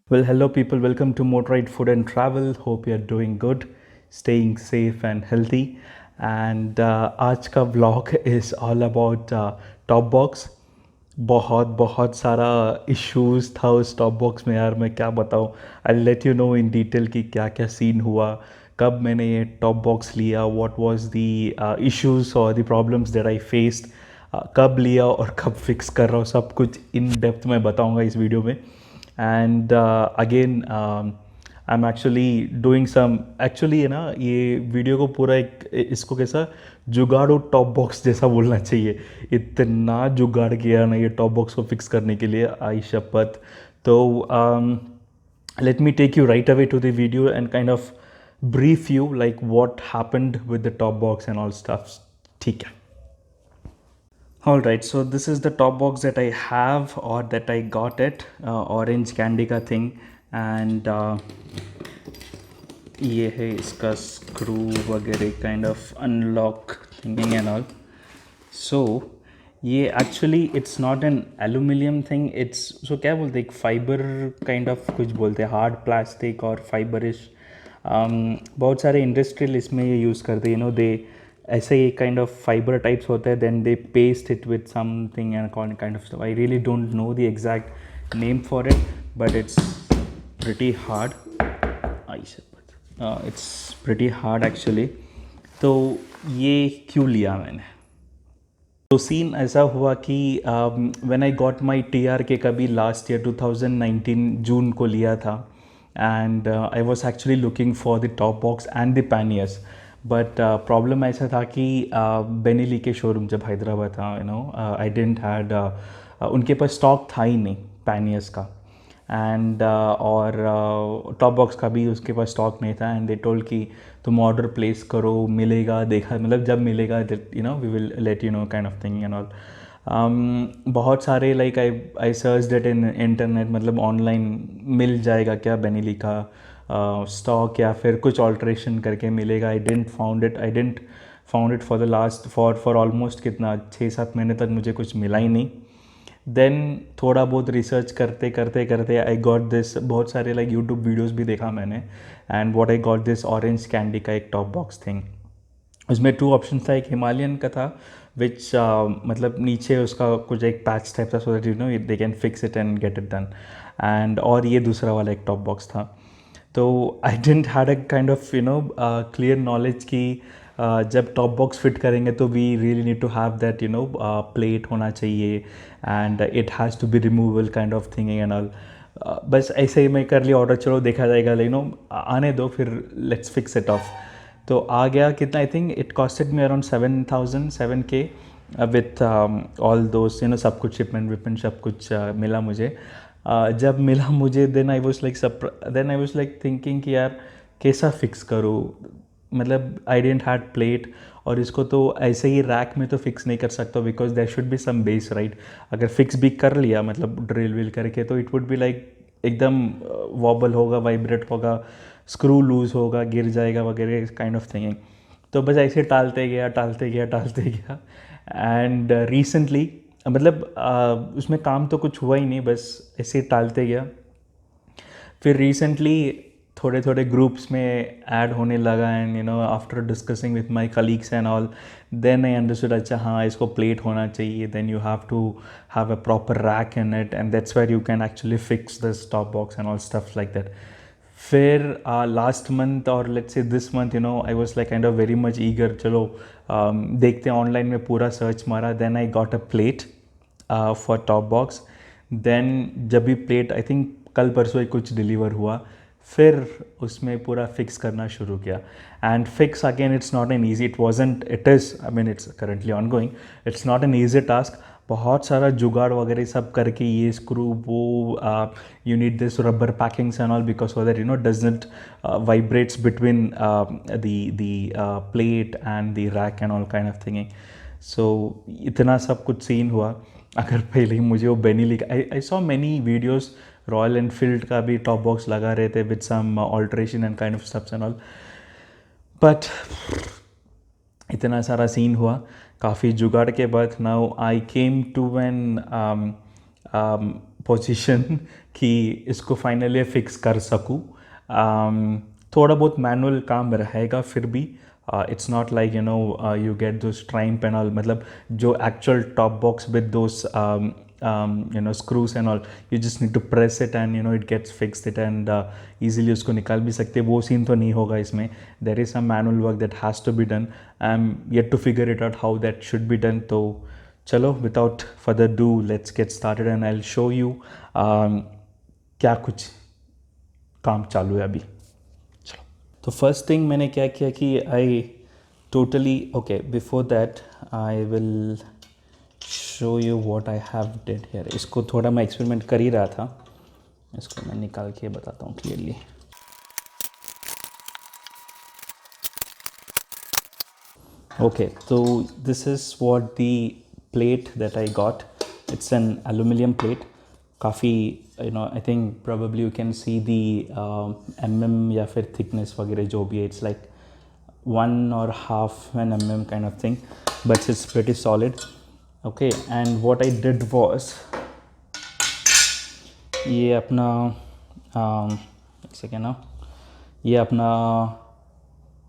Well, hello people, welcome to Motorride Food and Travel. Hope you're doing good, staying safe and healthy. And आज का vlog is all about top box. बहुत बहुत सारा issues था उस top box में यार, मैं क्या बताऊँ. I let you no in detail कि क्या क्या सीन हुआ, कब मैंने ये टॉप बॉक्स लिया, व्हाट वाज द इश्यूज और the problems that I faced, कब लिया और कब फिक्स कर रहा हूँ, सब कुछ इन डेप्थ में बताऊँगा इस वीडियो में. And again I am actually doing some actually है ना, ये वीडियो को पूरा एक इसको कैसा जुगाड़ू टॉप बॉक्स जैसा बोलना चाहिए. इतना जुगाड़ किया ना ये टॉप बॉक्स को फिक्स करने के लिए, आई शपथ. तो let me take you right away to the video and kind of brief you like what happened with the top box and all stuff. ठीक है. All right, so this is the top box that I have or that I got it, orange candy का thing. And ये है इसका screw वगैरह kind of unlock thinging and all. So ये actually it's not an aluminium thing, it's so क्या बोलते हैं, एक फाइबर काइंड ऑफ कुछ बोलते हैं, हार्ड प्लास्टिक और फाइबरिश. बहुत सारे इंडस्ट्रियल इसमें ये यूज़ करते हैं, दे ऐसे ही काइंड ऑफ फाइबर टाइप्स होते हैं, then they paste it with something and kind of stuff. I really don't know the exact name for it, but it's pretty hard. I it's pretty hard actually. तो ये क्यों लिया मैंने, तो scene ऐसा हुआ कि when I got my TRK कभी लास्ट ईयर 2019 जून को लिया था. And I was actually looking for the top box and the panniers. But problem ऐसा था कि बेनिली के शोरूम जब हैदराबाद था, आई डेंट हैड, उनके पास स्टॉक था ही नहीं पैनियर्स का. एंड और टॉप बॉक्स का भी उसके पास स्टॉक नहीं था. एंड दे टोल्ड कि तुम ऑर्डर प्लेस करो, मिलेगा, देखा मतलब जब मिलेगा we will let you know kind of thing and all. बहुत सारे like I search that in internet, मतलब ऑनलाइन मिल जाएगा क्या बेनिली का स्टॉक या फिर कुछ ऑल्ट्रेशन करके मिलेगा. I didn't found it for the last for almost कितना 6-7 महीने तक मुझे कुछ मिला ही नहीं. देन थोड़ा बहुत रिसर्च करते करते करते आई गॉट दिस, बहुत सारे लाइक यूट्यूब वीडियोज़ भी देखा मैंने. And what I got this orange candy का एक टॉप बॉक्स थिंग. उसमें 2 ऑप्शन था, एक हिमालयन का था विच मतलब नीचे उसका कुछ एक पैच टाइप था, so that they can fix it and get it done. And और ये दूसरा वाला एक टॉप बॉक्स था. तो I didn't had a kind of clear knowledge कि जब टॉप बॉक्स फिट करेंगे तो we really need to have that plate होना चाहिए. And it has to be removable kind of thing and all. बस ऐसे ही मैं कर लिया ऑर्डर, चलो देखा जाएगा, आने दो फिर लेट्स फिक्स इट ऑफ. तो आ गया कितना, I think it costed me around 7K with all दोस्त सब कुछ शिपमेंट विपमेंट सब कुछ मिला मुझे. जब मिला मुझे then I was like thinking कि यार कैसा फिक्स करूँ, मतलब आई डेंट हैड प्लेट. और इसको तो ऐसे ही रैक में तो फिक्स नहीं कर सकता because there should be some base, right. अगर फिक्स भी कर लिया मतलब ड्रिल विल करके, तो इट वुड बी लाइक एकदम वॉबल होगा, वाइब्रेट होगा, स्क्रू लूज होगा, गिर जाएगा वगैरह काइंड ऑफ थिंगिंग. तो बस ऐसे टालते गया. एंड रिसेंटली मतलब उसमें काम तो कुछ हुआ ही नहीं, बस ऐसे टालते गया. फिर रिसेंटली थोड़े थोड़े ग्रुप्स में ऐड होने लगा. And after discussing with my colleagues and all, then I understood, अच्छा हाँ इसको प्लेट होना चाहिए, then you have to have a proper rack in it and that's where you can actually fix this top box and all stuff like that. फिर last month और let's say this month I was like kind of very much eager, चलो देखते हैं. Online में पूरा search मारा, then I got a plate for top box. देन जब भी प्लेट आई थिंक कल परसों ही कुछ डिलीवर हुआ, फिर उसमें पूरा फिक्स करना शुरू किया. And fix again it's not an easy, it is I mean it's currently on going, it's not an easy task. बहुत सारा जुगाड़ वगैरह सब करके ये स्क्रू वो, you need this rubber packings and all because so that doesn't vibrates between the plate and the rack and all kind of thinging. So इतना सब कुछ सीन हुआ. अगर पहले ही मुझे वो बेनिली का, I saw many videos, Royal Enfield का भी टॉप बॉक्स लगा रहे थे with some alteration and kind of stuffs and all. But इतना सारा सीन हुआ, काफ़ी जुगाड़ के बाद now I came to an position कि इसको फाइनली फिक्स कर सकूँ. थोड़ा बहुत मैनुअल काम रहेगा फिर भी. It's not like you get those triumph and all, मतलब जो actual top box with those screws and all, you just need to press it and it gets fixed it and easily उसको निकाल भी सकते. वो सीन तो नहीं होगा इसमें. There is some manual work that has to be done. I'm yet to figure it out how that should be done. तो चलो, without further ado, let's get started and I'll show you क्या कुछ काम चालू है अभी. चलो, तो फर्स्ट थिंग मैंने क्या किया कि I totally okay, before that I will show you what I have did here. इसको थोड़ा मैं एक्सपेरिमेंट कर ही रहा था, इसको मैं निकाल के बताता हूँ clearly. Okay, so this is what the plate that I got. It's an aluminum plate. काफ़ी I think probably you can see the mm या फिर thickness वगैरह जो भी है. It's like 1.5 mm kind of thing, but it's pretty solid. Okay, and what I did was ये अपना एक सेकेंड ना, ये अपना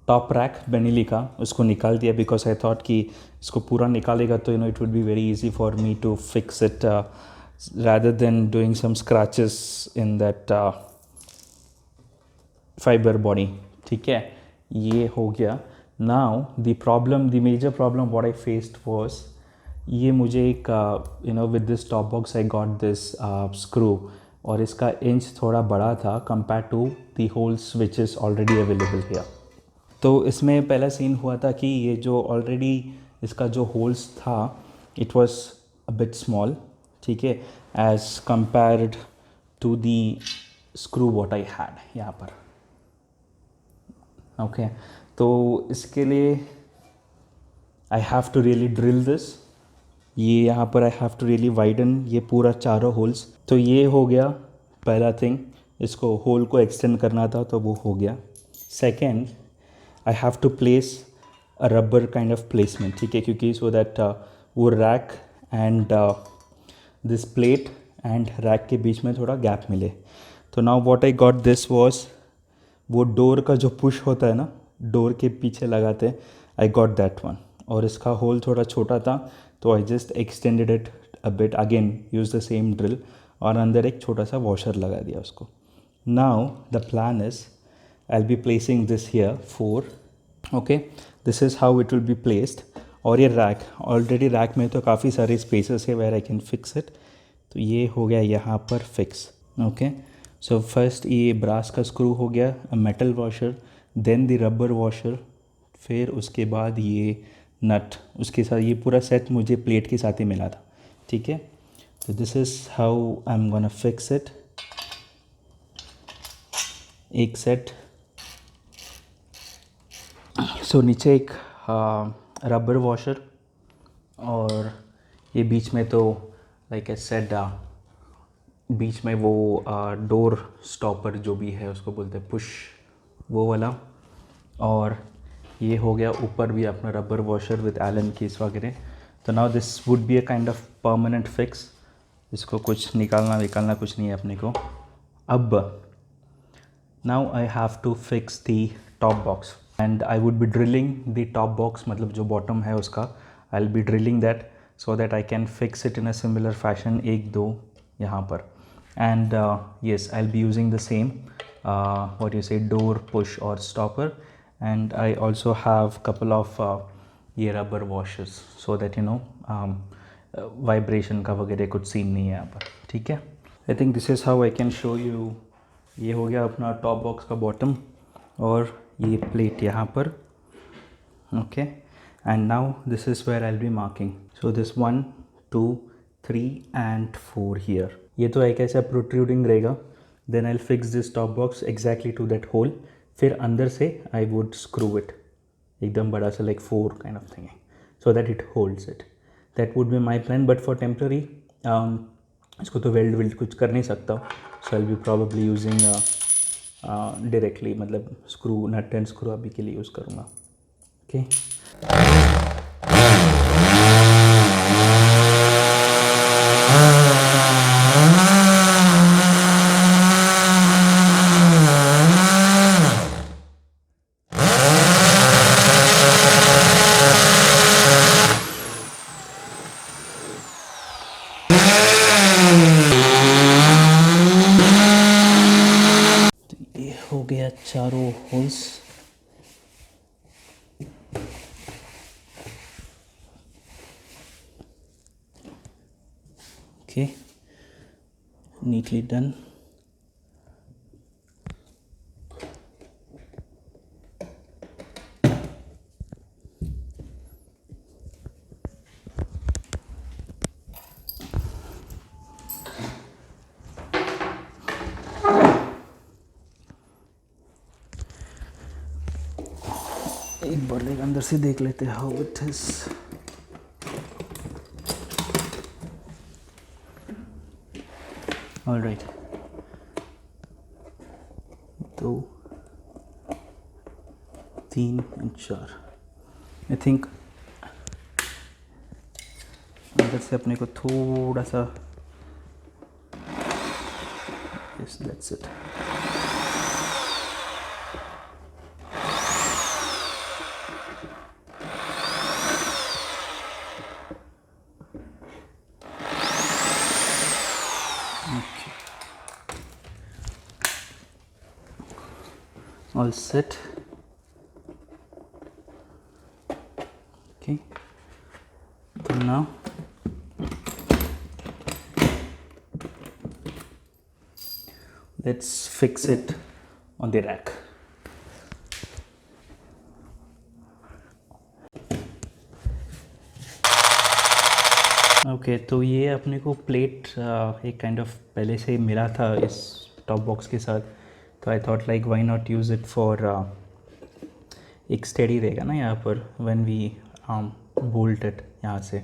टॉप रैक बेनिली का उसको निकाल दिया बिकॉज आई थॉट कि इसको पूरा निकालेगा तो it would be very easy for me to fix it rather than doing some scratches in that fiber body. ठीक है, ये हो गया. Now the major problem what I faced was ये मुझे एक with this top box I got this screw और इसका इंच थोड़ा बड़ा था compare to the holes which is already available here. तो इसमें पहला सीन हुआ था कि ये जो ऑलरेडी इसका जो होल्स था it was a bit small, ठीक है, as compared to the screw what I had यहाँ पर. ओके, तो इसके लिए I have to really drill this. ये यहाँ पर I have to really widen ये पूरा चारों होल्स. तो ये हो गया पहला थिंग, इसको होल को एक्सटेंड करना था तो वो हो गया. Second, I have to place a rubber kind of placement, ठीक है, क्योंकि सो दैट वो rack and this plate and rack के बीच में थोड़ा गैप मिले. तो now what I got this was वो डोर का जो पुश होता है ना, डोर के पीछे लगाते हैं, आई गॉट दैट वन. और इसका होल थोड़ा छोटा था तो I just extended it a bit, again use the same drill और अंदर एक छोटा सा वॉशर लगा दिया उसको. Now the plan is I will B placing this here 4. Okay, this is how it will be placed. और ये रैक, ऑलरेडी रैक में तो काफ़ी सारे स्पेसेस है where I can fix it. तो ये हो गया यहाँ पर फिक्स. ओके, सो फर्स्ट ये ब्रास का स्क्रू हो गया, metal washer, then the rubber washer, फिर उसके बाद ये नट उसके साथ. ये पूरा सेट मुझे प्लेट के साथ ही मिला था, ठीक है. तो this is how I am gonna fix it. एक सेट. सो नीचे एक रबर वॉशर और ये बीच में तो लाइक आई सेड बीच में वो डोर स्टॉपर जो भी है उसको बोलते हैं पुश, वो वाला. और ये हो गया ऊपर भी अपना rubber washer with Allen keys वगैरह. तो now this would be a kind of permanent fix. इसको कुछ निकालना कुछ नहीं है अपने को. अब now I have to fix the top box and I would be drilling the top box, मतलब जो बॉटम है उसका I will be drilling that so that I can fix it in a similar fashion. 1-2 यहाँ पर. And yes, I will be using the same what you से door push और stopper. And I also have couple of ये rubber washers so that vibration का वगैरह कुछ scene नहीं है यहाँ पर, ठीक है. I think this is how I can show you. ये हो गया अपना टॉप बॉक्स का बॉटम और ये प्लेट यहाँ पर. Okay, and now this is where I will be marking. So this 1, 2, 3 and 4 here. ये तो एक ऐसा प्रोट्रूडिंग रहेगा. Then I will fix this top box exactly to that hole. फिर अंदर से आई वुड स्क्रू इट एकदम बड़ा सा लाइक 4 काइंड ऑफ थिंग है so that it holds it. That would be my plan, but for temporary इसको तो weld कुछ कर नहीं सकता. So I will be probably using directly, मतलब स्क्रू नट एंड स्क्रू अभी के लिए यूज़ करूँगा. ओके, हो गया चारों होल्स। Okay, neatly done. एक बार लेकर अंदर से देख लेते हैं हाउ इट इज। ऑलराइट, 2, 3 और 4। आई थिंक अंदर से अपने को थोड़ा सा, yes that's it. All set. Okay, so now let's fix it on the rack. Okay, तो ये अपने को प्लेट एक काइंड ऑफ पहले से ही मिला था इस टॉप बॉक्स के साथ, तो I thought like why not use it for एक स्टेडी रहेगा ना यहाँ पर व्हेन वी बोल्ट इट यहाँ से।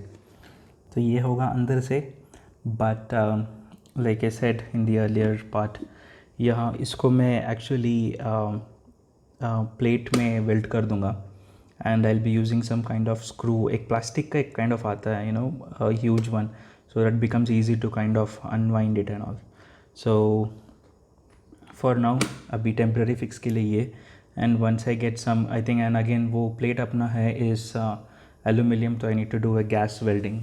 तो ये होगा अंदर से, but like I said in the earlier part, यहाँ इसको मैं एक्चुअली प्लेट में वेल्ड कर दूँगा and I'll be using some kind of screw, एक प्लास्टिक का एक kind of आता है, you know, a huge one, so that becomes easy to kind of unwind it and all. So for now अभी temporary fix के लिए ये, and once I get some, I think, and again वो plate अपना है is aluminium, तो I need to do a gas welding,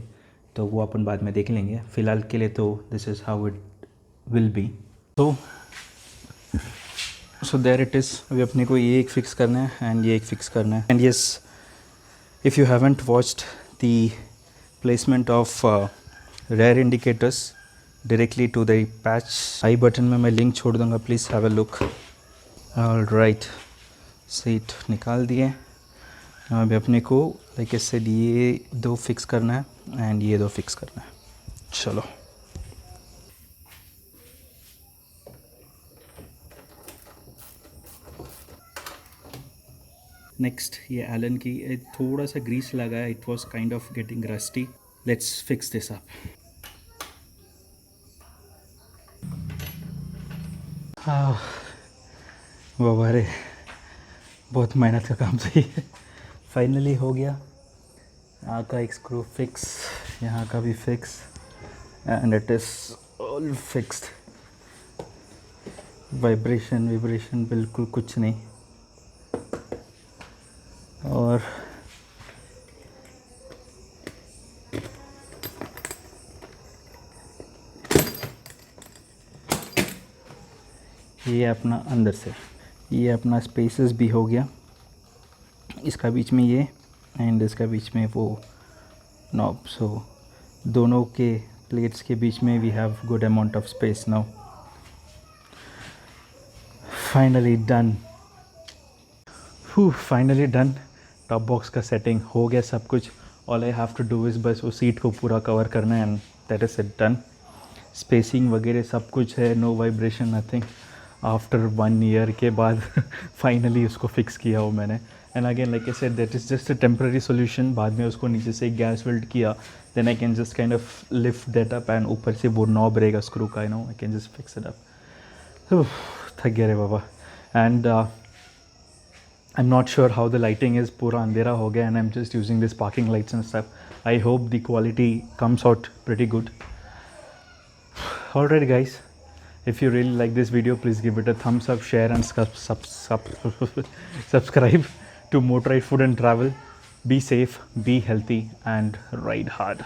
तो वो अपन बाद में देख लेंगे। फ़िलहाल के लिए तो this is how it will be. So there it is. अभी अपने को ये एक फिक्स करना है एंड ये एक फिक्स करना है। And yes, if you haven't watched the placement of rear indicators directly to the patch, I button में मैं लिंक छोड़ दूँगा, please have a look. Alright, seat निकाल दिए। अभी अपने को लाइक इससे ये 2 फिक्स करना है एंड ये 2 फिक्स करना है। चलो, नेक्स्ट ये एलन की थोड़ा सा ग्रीस लगा है, it was kind of getting rusty. Let's fix this up. बाबा रे, बहुत मेहनत का काम था ये। फाइनली हो गया। यहाँ का एक स्क्रू फिक्स, यहाँ का भी fix, and it is all fixed. Vibration बिल्कुल कुछ नहीं। और ये अपना अंदर से, ये अपना स्पेसेस भी हो गया, इसका बीच में ये एंड इसका बीच में वो नॉब। सो दोनों के प्लेट्स के बीच में we have good amount of space now. Finally done, finally done. Top box का सेटिंग हो गया सब कुछ। All I have to do is बस वो सीट को पूरा कवर करना है and that is it done. Spacing वगैरह सब कुछ है, no vibration, nothing. After 1 year के बाद फाइनली उसको फिक्स किया हो मैंने। And again like I said that is just a temporary solution. बाद में उसको नीचे से गैस वेल्ड किया, then I can just kind of lift that up and ऊपर से वो नॉब रहेगा स्क्रू का, I can just fix it up. थक गया रे बाबा। And I'm not sure how the lighting is, पूरा अंधेरा हो गया, and I'm just using this parking lights and stuff. I hope the quality comes out pretty good. Alright guys, if you really like this video, please give it a thumbs up, share and subscribe to Motorride Food and Travel. Be safe, be healthy and ride hard.